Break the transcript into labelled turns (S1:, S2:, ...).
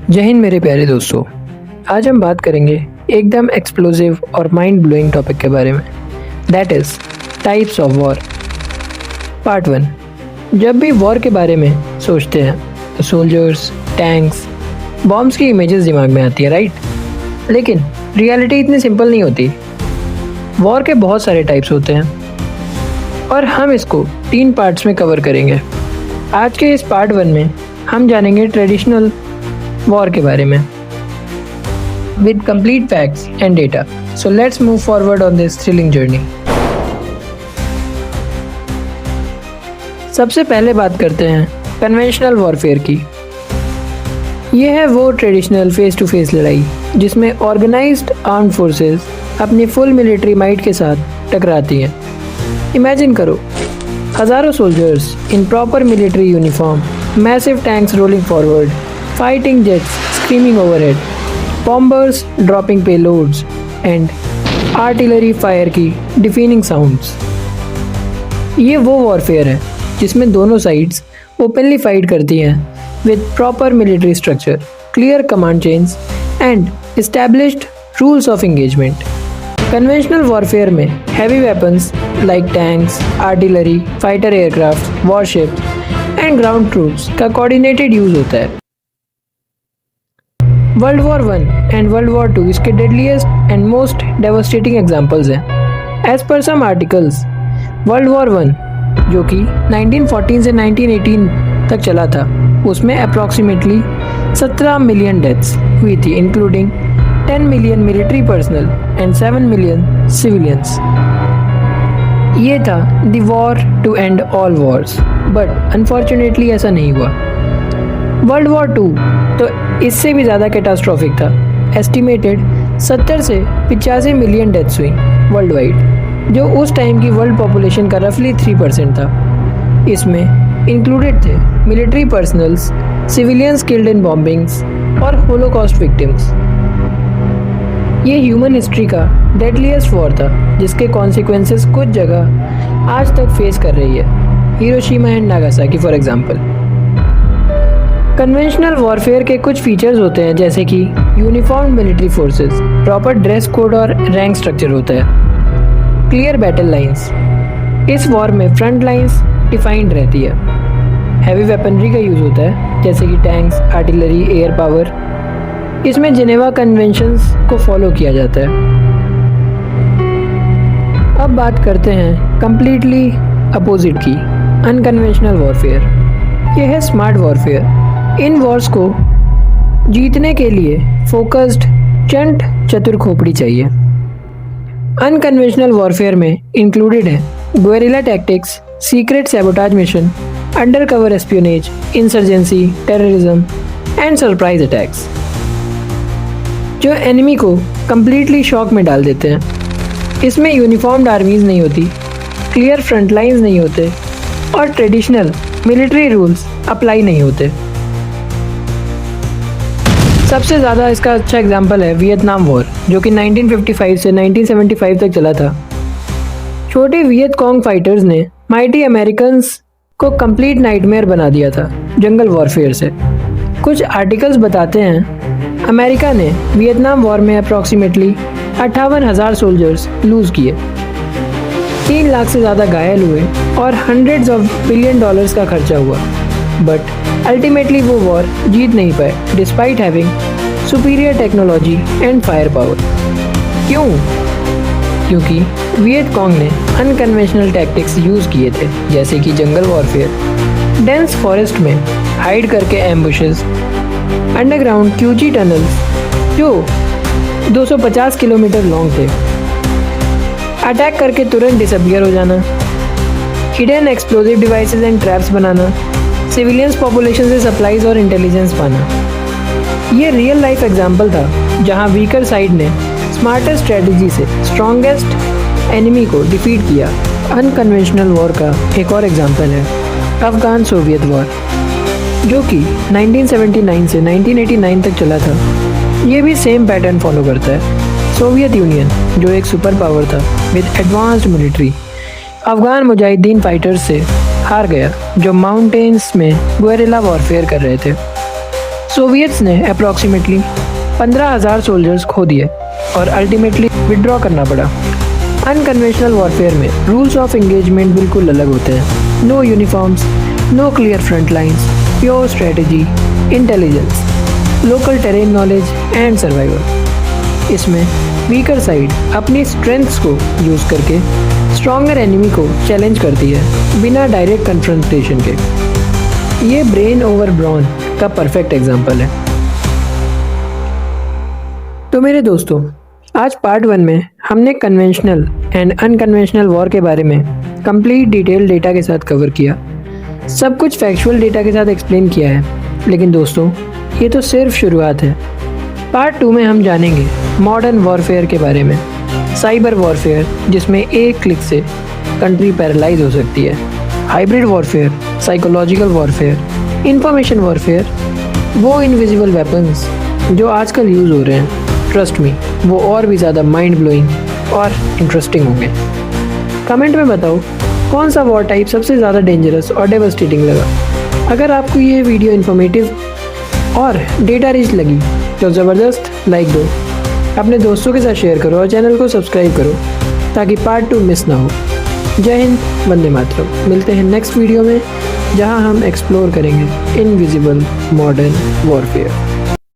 S1: जय हिंद मेरे प्यारे दोस्तों। आज हम बात करेंगे एकदम एक्सप्लोसिव और माइंड ब्लोइंग टॉपिक के बारे में, that is types of war. Part 1। जब भी वॉर के बारे में सोचते हैं तो सोल्जर्स, टैंक्स, बॉम्ब्स की इमेजेस दिमाग में आती है, राइट? लेकिन रियलिटी इतनी सिंपल नहीं होती। वॉर के बहुत सारे टाइप्स होते हैं और हम इसको 3 पार्ट्स में कवर करेंगे। आज के इस पार्ट 1 में हम जानेंगे ट्रेडिशनल वॉर के बारे में with complete facts and data. So let's move forward on this thrilling journey. सबसे पहले बात करते हैं कन्वेंशनल वॉरफेयर की। यह है वो ट्रेडिशनल फेस टू फेस लड़ाई जिसमें ऑर्गेनाइज्ड आर्म्ड फोर्सेस अपनी फुल मिलिट्री माइट के साथ टकराती हैं। इमेजिन करो, हजारों soldiers in proper military uniform, massive tanks rolling forward, fighting jets screaming overhead, bombers dropping payloads and artillery fire की deafening sounds। ये वो वॉरफेयर है जिसमें दोनों साइड्स ओपनली फाइट करती हैं with proper military structure, clear command chains and established rules of engagement। Conventional warfare में heavy weapons like tanks, artillery, fighter aircraft, warships and ground troops का coordinated use होता है। World war 1 and world war 2 इसके deadliest and most devastating examples हैं। As per some articles, world war 1 जो कि 1914 से 1918 तक चला था, उसमें अप्रॉक्सीमेटली 17 मिलियन डेथ्स हुई थी, including 10 million military personnel and 7 million civilians. ये था the war to end all wars, but unfortunately ऐसा नहीं हुआ। वर्ल्ड वॉर 2 तो इससे भी ज़्यादा कैटास्ट्रॉफिक था। एस्टिमेटेड 70 से 85 मिलियन डेथ्स हुई वर्ल्ड वाइड, जो उस टाइम की वर्ल्ड पॉपुलेशन का रफली 3% था। इसमें इंक्लूडेड थे military personnels, civilians killed in bombings और होलोकॉस्ट विक्टिम्स। ये ह्यूमन हिस्ट्री का डेडलीस्ट वॉर था जिसके कॉन्सिक्वेंसेस कुछ जगह आज तक फेस कर रही है, Hiroshima and Nagasaki for example. Conventional warfare के कुछ फीचर्स होते हैं जैसे कि uniform military forces, proper dress code और रैंक स्ट्रक्चर होता है, क्लियर बैटल लाइंस, इस वॉर में फ्रंट लाइंस डिफाइंड रहती है, हैवी वेपनरी का यूज़ होता है जैसे कि टैंक्स, आर्टिलरी, एयर पावर। इसमें जिनेवा कन्वेंशंस को फॉलो किया जाता है। अब बात करते हैं कंप्लीटली अपोजिट की, अनकन्वेंशनल वॉरफेयर। यह है स्मार्ट वॉरफेयर। इन वॉर्स को जीतने के लिए फोकस्ड, चंट, चतुर खोपड़ी चाहिए। अनकन्वेंशनल वॉरफेयर में इंक्लूडेड है guerrilla tactics, secret sabotage mission, under cover espionage, insurgency, terrorism and surprise attacks, जो एनिमी को कंप्लीटली शॉक में डाल देते हैं। इसमें यूनिफॉर्म्ड आर्मीज नहीं होती, क्लियर फ्रंट लाइन्स नहीं होते और ट्रेडिशनल मिलिट्री रूल्स अप्लाई नहीं होते। सबसे ज़्यादा इसका अच्छा एग्जाम्पल है वियतनाम वॉर, जो कि 1955 से 1975 तक चला था। छोटे वियत कॉन्ग फाइटर्स ने माइटी अमेरिकन्स को कंप्लीट नाइटमेयर बना दिया था जंगल वॉरफेयर से। कुछ आर्टिकल्स बताते हैं अमेरिका ने वियतनाम वॉर में अप्रॉक्सीमेटली 58,000 सोल्जर्स लूज़ किए, 3 लाख से ज़्यादा घायल हुए और $100 बिलियन का खर्चा हुआ, बट अल्टीमेटली वो वॉर जीत नहीं पाए despite having superior technology and fire power. क्यों? क्योंकि वियत कॉन्ग ने अनकन्वेंशनल टैक्टिक्स यूज़ किए थे, जैसे कि जंगल वॉरफेयर, डेंस फॉरेस्ट में हाइड करके एम्बुशेस, अंडरग्राउंड क्यूजी टनल्स जो 250 किलोमीटर लॉन्ग थे, अटैक करके तुरंत डिसअपियर हो जाना, hidden explosive devices and traps banana, civilians population से सप्लाईज और इंटेलिजेंस पाना। ये रियल लाइफ एग्जाम्पल था जहां वीकर साइड ने स्मार्टर स्ट्रेटजी से स्ट्रॉन्गेस्ट एनिमी को डिफीट किया। अनकन्वेंशनल वॉर का एक और एग्जाम्पल है अफगान सोवियत वॉर, जो कि 1979 से 1989 तक चला था। ये भी सेम पैटर्न फॉलो करता है। सोवियत यूनियन, जो एक सुपर पावर था with advanced military, Afghan Mujahideen fighters से हार गया जो माउंटेन्स में गुएरिला वॉरफेयर कर रहे थे। सोवियट्स ने अप्रॉक्सीमेटली 15,000 सोल्जर्स खो दिए और अल्टीमेटली विड्रॉ करना पड़ा। अनकन्वेंशनल वॉरफेयर में रूल्स ऑफ एंगेजमेंट बिल्कुल अलग होते हैं। No uniforms, no clear front lines, pure strategy, intelligence, local terrain knowledge and survival. इसमें वीकर साइड अपनी स्ट्रेंथ्स को यूज़ करके स्ट्रॉन्गर एनिमी को चैलेंज करती है बिना डायरेक्ट कन्फ्रंटेशन के। ये ब्रेन ओवर ब्रॉन का परफेक्ट एग्जाम्पल है। तो मेरे दोस्तों, आज पार्ट 1 में हमने कन्वेंशनल एंड अनकन्वेंशनल वॉर के बारे में कंप्लीट डिटेल डेटा के साथ कवर किया। सब कुछ फैक्चुअल डेटा के साथ एक्सप्लेन किया है, लेकिन दोस्तों ये तो सिर्फ शुरुआत है। पार्ट 2 में हम जानेंगे मॉडर्न वॉरफेयर के बारे में, साइबर वॉरफेयर जिसमें एक क्लिक से कंट्री पैरालाइज हो सकती है, hybrid warfare, psychological warfare, information warfare, वो इनविजिबल वेपन्स जो आजकल यूज़ हो रहे हैं। ट्रस्ट मी, वो और भी ज़्यादा माइंड ब्लोइंग और इंटरेस्टिंग होंगे। कमेंट में बताओ कौन सा वॉर टाइप सबसे ज़्यादा डेंजरस और डेवस्टेटिंग लगा। अगर आपको ये वीडियो इन्फॉर्मेटिव और डेटा रिच लगी तो ज़बरदस्त लाइक दो, अपने दोस्तों के साथ शेयर करो और चैनल को सब्सक्राइब करो ताकि पार्ट 2 मिस ना हो। जय हिंद, वंदे मातरम। मिलते हैं नेक्स्ट वीडियो में जहां हम एक्सप्लोर करेंगे इनविजिबल मॉडर्न वॉरफेयर।